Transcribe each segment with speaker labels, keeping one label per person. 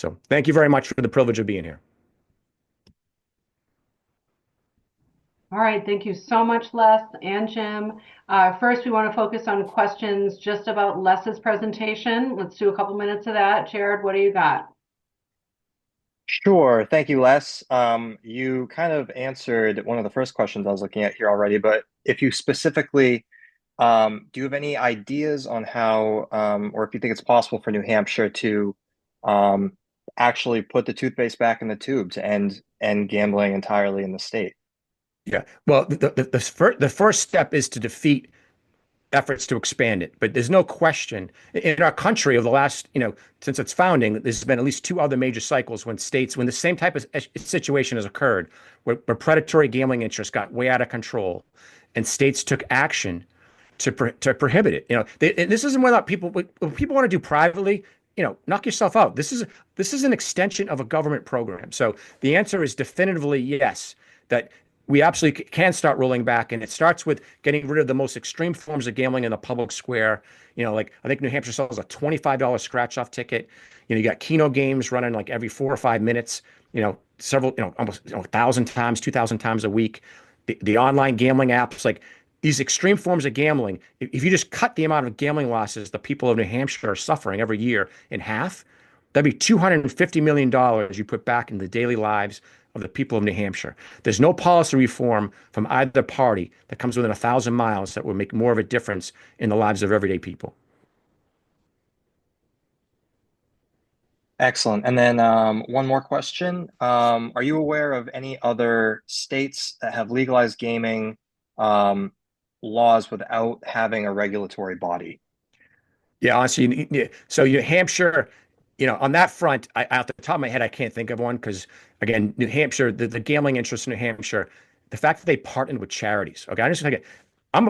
Speaker 1: So thank you very much for the privilege of being here.
Speaker 2: All right, thank you so much, Les and Jim. First, we want to focus on questions just about Les's presentation. Let's do a couple minutes of that. Jared, what do you got?
Speaker 3: Sure. Thank you, Les. You kind of answered one of the first questions I was looking at here already, but if you specifically, do you have any ideas on how, or if you think it's possible for New Hampshire to um, actually put the toothpaste back in the tube to end gambling entirely in the state?
Speaker 1: Yeah. Well, the first step is to defeat efforts to expand it. But there's no question in our country over the last, since its founding, there's been at least two other major cycles when the same type of situation has occurred, where predatory gambling interests got way out of control, and states took action to prohibit it. This isn't without people. What people want to do privately, knock yourself out. This is an extension of a government program. So the answer is definitively yes. That we absolutely can start rolling back, and it starts with getting rid of the most extreme forms of gambling in the public square. Like I think New Hampshire sells a $25 scratch-off ticket. You got Keno games running like every 4 or 5 minutes. Several, almost 1,000 times, 2,000 times a week. The online gambling apps, like these extreme forms of gambling. If you just cut the amount of gambling losses the people of New Hampshire are suffering every year in half, that'd be $250 million you put back in the daily lives of the people of New Hampshire. There's no policy reform from either party that comes within 1,000 miles that would make more of a difference in the lives of everyday people.
Speaker 3: Excellent. And then one more question. Are you aware of any other states that have legalized gaming laws without having a regulatory body?
Speaker 1: Yeah, honestly, so New Hampshire, on that front, at the top of my head, I can't think of one because, again, New Hampshire, the gambling interests in New Hampshire, the fact that they partnered with charities. Okay, I just think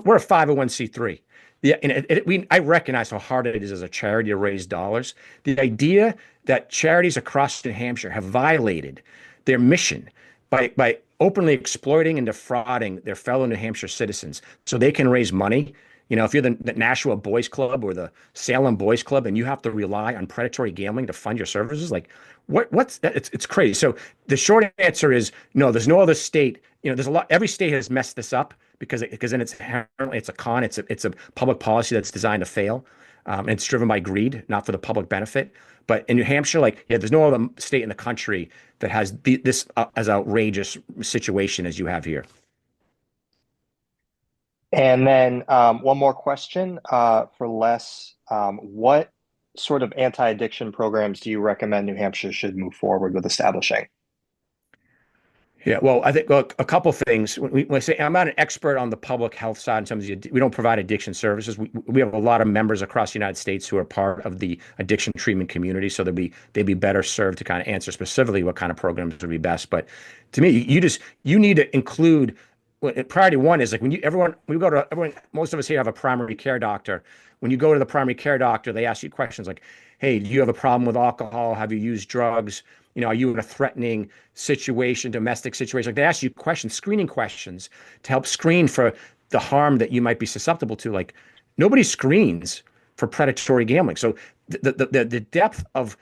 Speaker 1: we're a 501(c)(3). Yeah, and I recognize how hard it is as a charity to raise dollars. The idea that charities across New Hampshire have violated their mission by openly exploiting and defrauding their fellow New Hampshire citizens so they can raise money. If you're the Nashua Boys Club or the Salem Boys Club and you have to rely on predatory gambling to fund your services, like what's that? It's crazy. So the short answer is no, there's no other state. There's a lot, every state has messed this up because then it's a con, it's a public policy that's designed to fail. And it's driven by greed, not for the public benefit. But in New Hampshire, there's no other state in the country that has this as outrageous situation as you have here.
Speaker 3: And then one more question for Les. What sort of anti-addiction programs do you recommend New Hampshire should move forward with establishing?
Speaker 1: Yeah, well, I think a couple things. When I say I'm not an expert on the public health side in terms of we don't provide addiction services. We have a lot of members across the United States who are part of the addiction treatment community, so they'd be better served to kind of answer specifically what kind of programs would be best. But to me, you need to include priority one is like most of us here have a primary care doctor. When you go to the primary care doctor, they ask you questions like, "Hey, do you have a problem with alcohol? Have you used drugs? Are you in a threatening situation, domestic situation?" Like they ask you questions, screening questions to help screen for the harm that you might be susceptible to. Like nobody screens for predatory gambling. So the depth of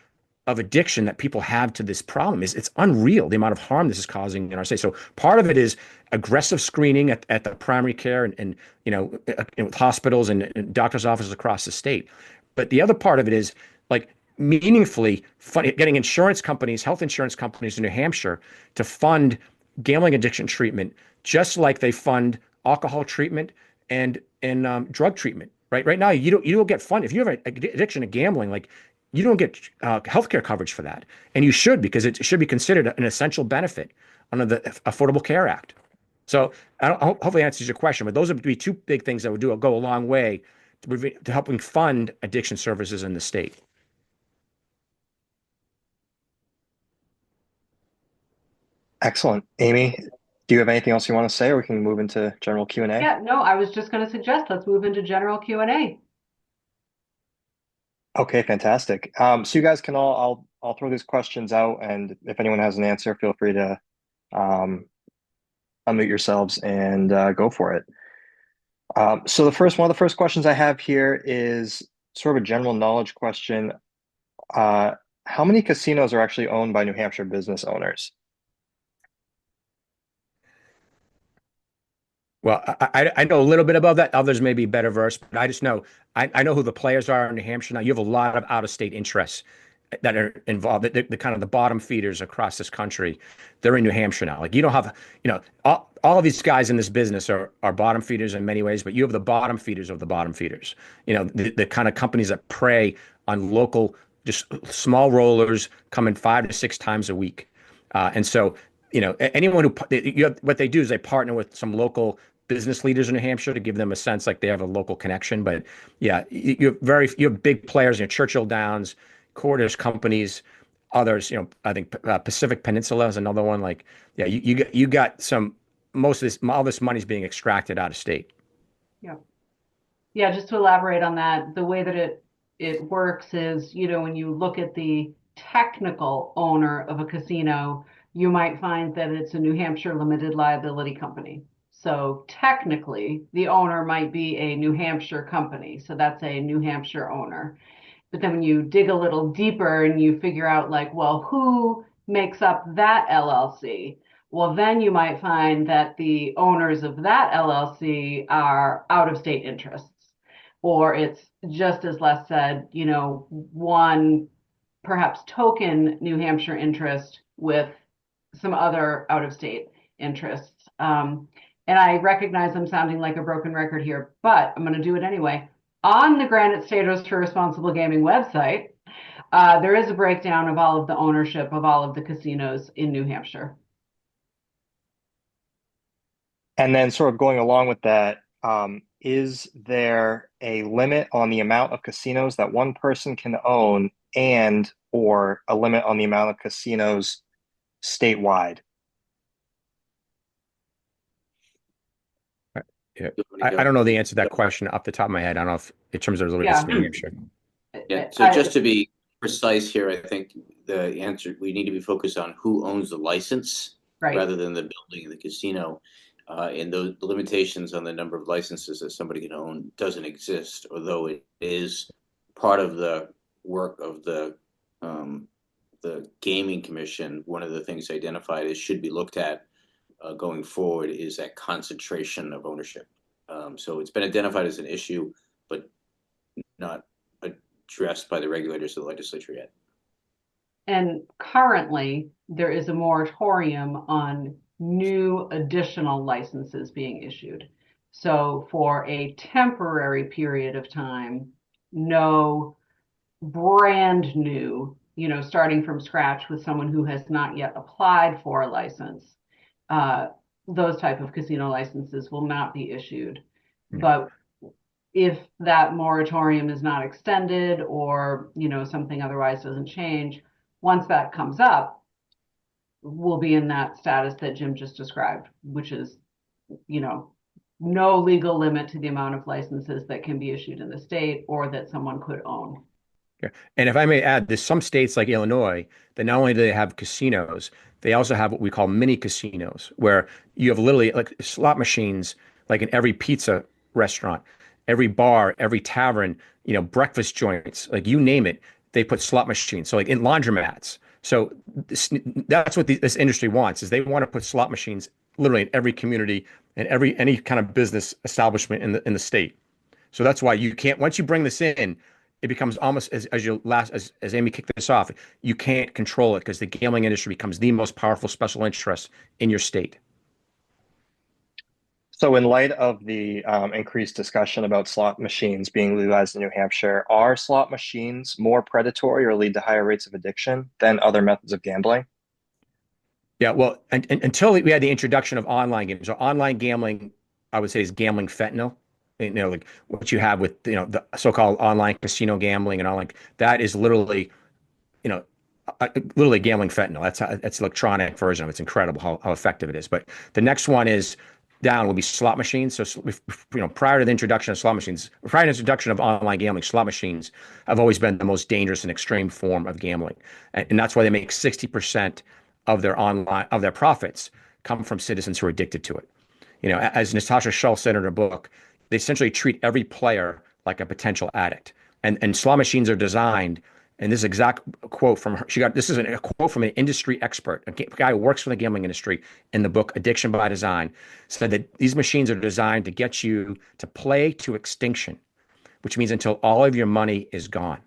Speaker 1: addiction that people have to this problem it's unreal, the amount of harm this is causing in our state. So part of it is aggressive screening at the primary care and with hospitals and doctors' offices across the state. But the other part of it is like meaningfully getting insurance companies, health insurance companies in New Hampshire to fund gambling addiction treatment, just like they fund alcohol treatment and drug treatment. Right now, you don't get funded if you have an addiction to gambling. Like you don't get healthcare coverage for that, and you should because it should be considered an essential benefit under the Affordable Care Act. So hopefully answers your question, but those would be two big things that would go a long way to helping fund addiction services in the state.
Speaker 3: Excellent. Amy, do you have anything else you want to say, or we can move into general Q&A?
Speaker 2: Yeah, no, I was just going to suggest let's move into general Q&A.
Speaker 3: Okay, fantastic. So you guys can I'll throw these questions out, and if anyone has an answer, feel free to um, unmute yourselves and go for it. So one of the first questions I have here is sort of a general knowledge question. how many casinos are actually owned by New Hampshire business owners?
Speaker 1: Well, I know a little bit about that. Others may be better versed, but I just know I know who the players are in New Hampshire. Now you have a lot of out-of-state interests that are involved. The kind of the bottom feeders across this country, they're in New Hampshire now. Like you don't have, all of these guys in this business are bottom feeders in many ways, but you have the bottom feeders of the bottom feeders. The kind of companies that prey on local, just small rollers coming 5 to 6 times a week. And so, anyone what they do is they partner with some local business leaders in New Hampshire to give them a sense like they have a local connection. But yeah, you have big players, Churchill Downs, Cordish companies, others, I think Pacific Peninsula is another one. Like, yeah, you got all this money's being extracted out of state.
Speaker 2: Yeah. Yeah, just to elaborate on that, the way that it works is, when you look at the technical owner of a casino, you might find that it's a New Hampshire limited liability company. So technically, the owner might be a New Hampshire company. So that's a New Hampshire owner. But then when you dig a little deeper and you figure out like, well, who makes up that LLC? Well, then you might find that the owners of that LLC are out of state interests. Or it's just as Les said, one perhaps token New Hampshire interest with some other out of state interests. And I recognize I'm sounding like a broken record here, but I'm going to do it anyway. On the Granite Status for Responsible Gaming website, there is a breakdown of all of the ownership of all of the casinos in New Hampshire.
Speaker 3: And then sort of going along with that, is there a limit on the amount of casinos that one person can own and or a limit on the amount of casinos statewide?
Speaker 1: Yeah. I don't know the answer to that question off the top of my head. I don't know if in terms of
Speaker 2: Yeah.
Speaker 1: New Hampshire.
Speaker 4: Yeah. So just to be precise here, I think the answer, we need to be focused on who owns the license
Speaker 2: Right.
Speaker 4: rather than the building of the casino. And the limitations on the number of licenses that somebody can own doesn't exist, although it is part of the work of the Gaming Commission. One of the things identified as should be looked at going forward is that concentration of ownership. So it's been identified as an issue, but not addressed by the regulators of the legislature yet.
Speaker 2: And currently, there is a moratorium on new additional licenses being issued. So for a temporary period of time, no brand new, starting from scratch with someone who has not yet applied for a license, those type of casino licenses will not be issued. But if that moratorium is not extended or, something otherwise doesn't change, once that comes up, we'll be in that status that Jim just described, which is, no legal limit to the amount of licenses that can be issued in the state or that someone could own.
Speaker 1: Yeah. And if I may add, there's some states like Illinois that not only do they have casinos, they also have what we call mini casinos, where you have literally like slot machines, like in every pizza restaurant, every bar, every tavern, breakfast joints, like you name it, they put slot machines. So like in laundromats. So that's what this industry wants, is they want to put slot machines literally in every community and any kind of business establishment in the state. So that's why you can't, once you bring this in, it becomes almost as Amy kicked this off, you can't control it because the gambling industry becomes the most powerful special interest in your state.
Speaker 3: So in light of the increased discussion about slot machines being legalized in New Hampshire, are slot machines more predatory or lead to higher rates of addiction than other methods of gambling?
Speaker 1: Yeah, well, until we had the introduction of online games, so online gambling, I would say, is gambling fentanyl. Like what you have with the so-called online casino gambling and all, like that is literally, literally gambling fentanyl. That's electronic version of it. It's incredible how effective it is. But the next one is down will be slot machines. So prior to the introduction of slot machines, prior to the introduction of online gambling, slot machines have always been the most dangerous and extreme form of gambling, and that's why they make 60% of their profits come from citizens who are addicted to it. As Natasha Shull said in her book, they essentially treat every player like a potential addict. And slot machines are designed And this is exact quote from her. This is a quote from an industry expert, a guy who works for the gambling industry in the book Addiction by Design, said that these machines are designed to get you to play to extinction, which means until all of your money is gone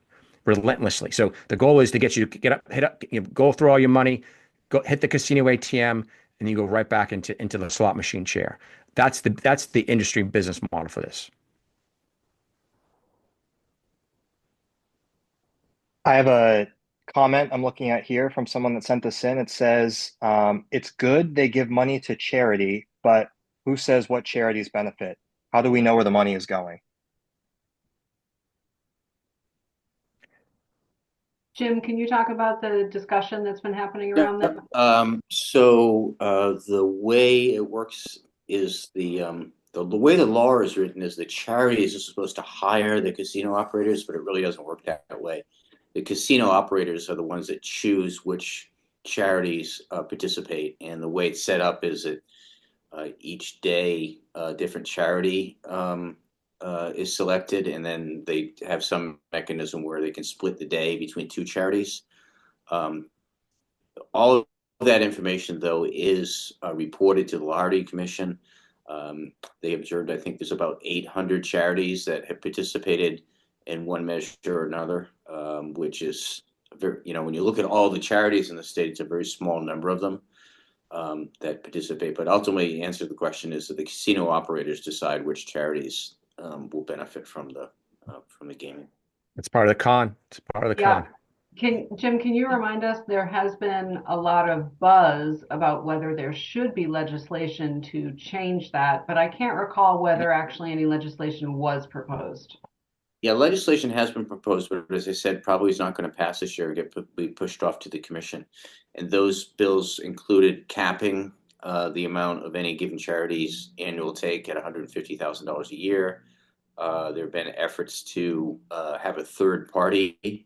Speaker 1: relentlessly. So the goal is to get you to get up, hit up, go through all your money, go hit the casino ATM, and you go right back into the slot machine chair. That's the industry business model for this.
Speaker 3: I have a comment I'm looking at here from someone that sent this in. It says, it's good they give money to charity, but who says what charities benefit? How do we know where the money is going?
Speaker 2: Jim, can you talk about the discussion that's been happening around that?
Speaker 4: The way it works is the way the law is written is the charities are supposed to hire the casino operators, but it really doesn't work that way. The casino operators are the ones that choose which charities participate, and the way it's set up is that each day a different charity is selected, and then they have some mechanism where they can split the day between two charities. All of that information, though, is reported to the Lottery Commission. They observed, I think there's about 800 charities that have participated in one measure or another, which is very, when you look at all the charities in the state, it's a very small number of them that participate. But ultimately, the answer to the question is that the casino operators decide which charities will benefit from the gaming.
Speaker 1: It's part of the con. It's part of the con.
Speaker 2: Jim, can you remind us, there has been a lot of buzz about whether there should be legislation to change that, but I can't recall whether actually any legislation was proposed.
Speaker 4: Yeah, legislation has been proposed, but as I said, probably is not going to pass this year, be pushed off to the commission. And those bills included capping the amount of any given charity's annual take at $150,000 a year. There have been efforts to have a third party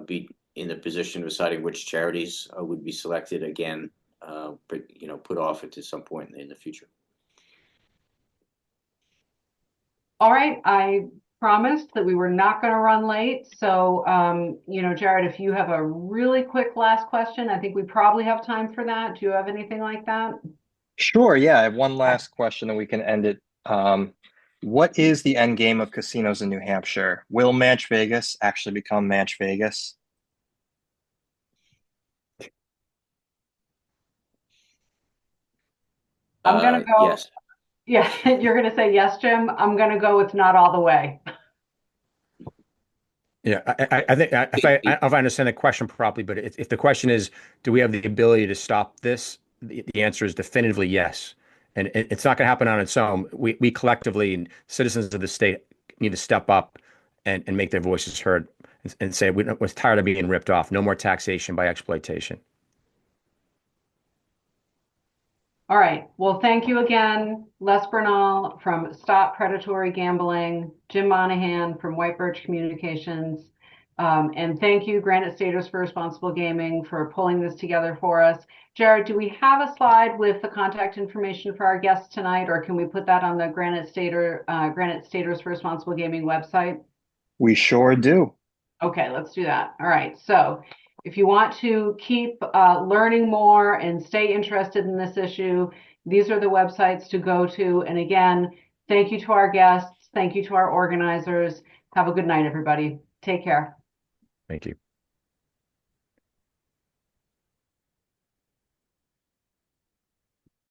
Speaker 4: be in the position of deciding which charities would be selected again, but put off it to some point in the future.
Speaker 2: All right, I promised that we were not going to run late. So, Jared, if you have a really quick last question, I think we probably have time for that. Do you have anything like that?
Speaker 3: Sure. Yeah. I have one last question and we can end it. What is the end game of casinos in New Hampshire? Will Match Vegas actually become Match Vegas?
Speaker 2: I'm going to go.
Speaker 4: Yes.
Speaker 2: Yeah, you're going to say yes, Jim. I'm going to go with not all the way.
Speaker 1: Yeah, I think if I understand the question properly, but if the question is, do we have the ability to stop this? The answer is definitively yes. And it's not going to happen on its own. We collectively and citizens of the state need to step up and make their voices heard and say we're tired of being ripped off. No more taxation by exploitation.
Speaker 2: All right. Well, thank you again, Les Bernal from Stop Predatory Gambling, Jim Monahan from White Birch Communications, and thank you, Granite Staters for Responsible Gaming, for pulling this together for us. Jared, do we have a slide with the contact information for our guests tonight, or can we put that on the Granite Staters for Responsible Gaming website?
Speaker 3: We sure do.
Speaker 2: Okay, let's do that. All right. So if you want to keep learning more and stay interested in this issue, these are the websites to go to. And again, thank you to our guests. Thank you to our organizers. Have a good night, everybody. Take care.
Speaker 1: Thank you.